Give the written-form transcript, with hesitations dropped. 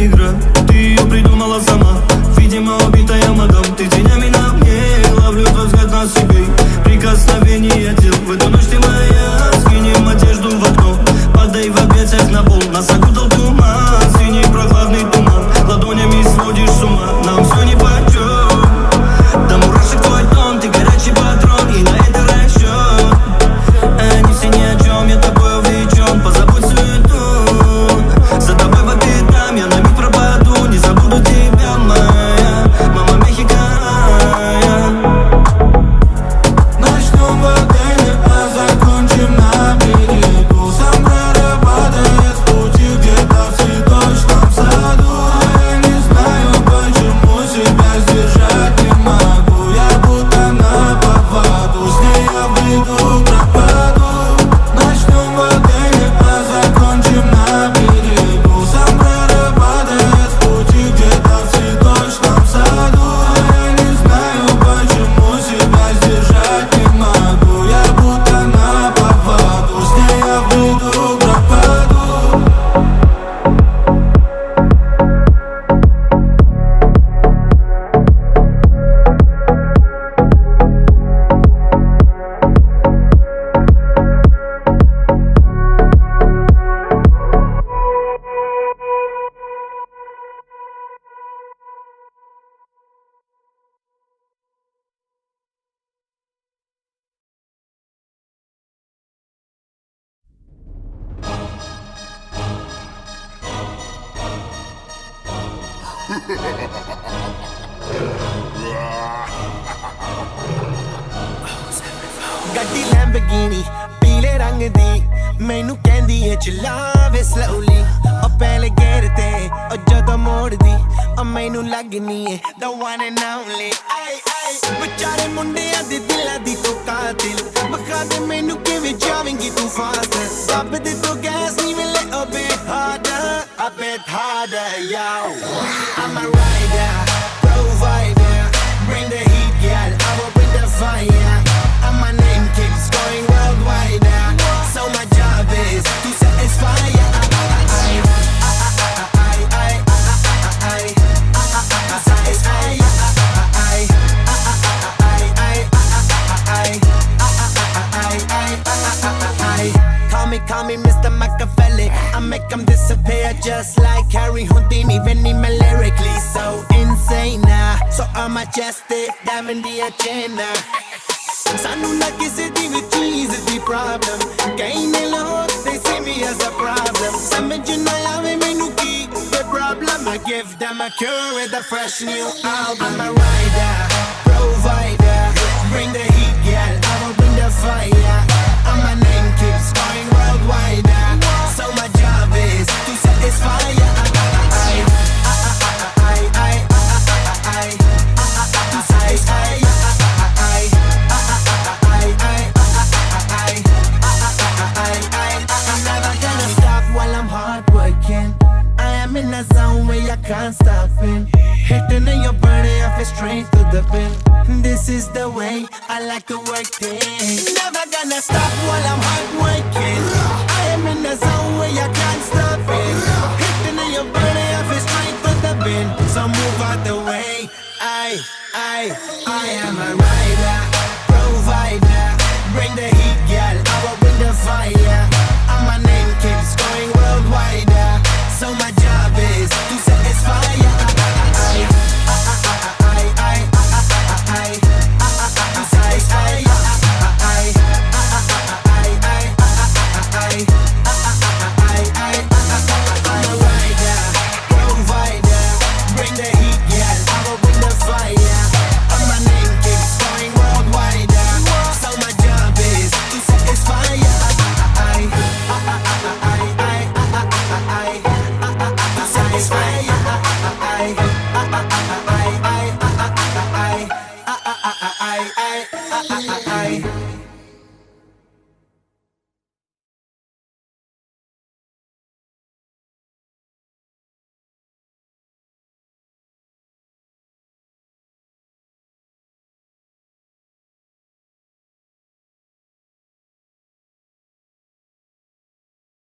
игра, ты ее придумала сама. Видимо, убитая мадам, ты тенями на мне. Ловлю твой взгляд на себе, прикосновение тел. В эту ночь ты моя, скинем одежду в окно. Падай в объятиях на пол, нас окутал туман. Синий прохладный туман, ладонями сводишь с ума. Нам все нипочем, до мурашек твой тон. Ты горячий патрон, и на это расчет. Они все ни о чем, я тобой увлечен. Позабудь суету, за тобой по пятам я на миг пропаду. Не забуду тебя, моя мама Мехикая. Начнем в отеле, а закончим на берегу. Сомбреро падает в пути где-то в цветочном саду. Я не знаю, почему себя сдержать не могу. Я будто на поводу, с ней я в бреду пропаду. Начнем в отеле, а закончим на берегу. Сомбреро падает в пути где-то в цветочном саду. Я не знаю, почему себя сдержать не могу. Я будто на поводу, с ней я в бреду пропаду. ਗੱਡੀ ਲੈਂਬਰਗਿਨੀ ਪੀਲੇ ਰੰਗ ਦੀ ਮੈਨੂੰ ਕਹਿੰਦੀ ਏ ਚਲਾਵੇ slowly ਉਹ ਪਹਿਲੇ ਗੇਰ ਤੇ ਉਹ ਜਦੋਂ ਮੋੜਦੀ ਉਹ ਮੈਨੂੰ ਲੱਗਨੀ ਏ the one and only ਆਏ ਆਏ ਵਿਚਾਰੇ ਮੁੰਡਿਆਂ ਦੇ ਦਿਲਾਂ ਦੀ ਤੂੰ ਕਾਤਿਲ ਬਖਾ ਦੇ ਮੈਨੂੰ ਕਿਵੇਂ ਜਾਵੇਂਗੀ ਤੂੰ ਫਾਸਟ ਦੱਬ ਦੇ ਤੂੰ ਗੈਸ ਨਹੀਂ ਮਿਲੇ a bit harder yo I'm a rider provider bring the heat girl I will bring the fire and my name keeps going worldwide so my job is to satisfy ya Call me Mr. Machiavelli I make them disappear just like Harry Houdini Vinny me lyrically so insane so I'm majestic diamond the agenda ਸਾਨੂੰ ਨਾ ਕਿਸੇ ਦੀ ਵੀ ਚੀਜ਼ ਦੀ problem ਕਈ ਨੇ ਲੋਕ they see me as a problem ਸਮਝ ਨਾ ਆਵੇ ਮੈਨੂੰ ਕੀ the problem I give them a cure with a fresh new album I'm a rider provider bring the heat girl I will bring the fire and my name keeps going worldwide so my job is to satisfy ya in a zone where you can't stop it hitting in your body, I feel straight to the pin this is the way I like to work things never gonna stop while I'm hard working I am in a zone where you can't stop it hitting in your body, I feel straight to the pin so move out the way I am a rider provider bring the heat girl I will bring the fire and my name keeps going worldwide so my job is to satisfy ya I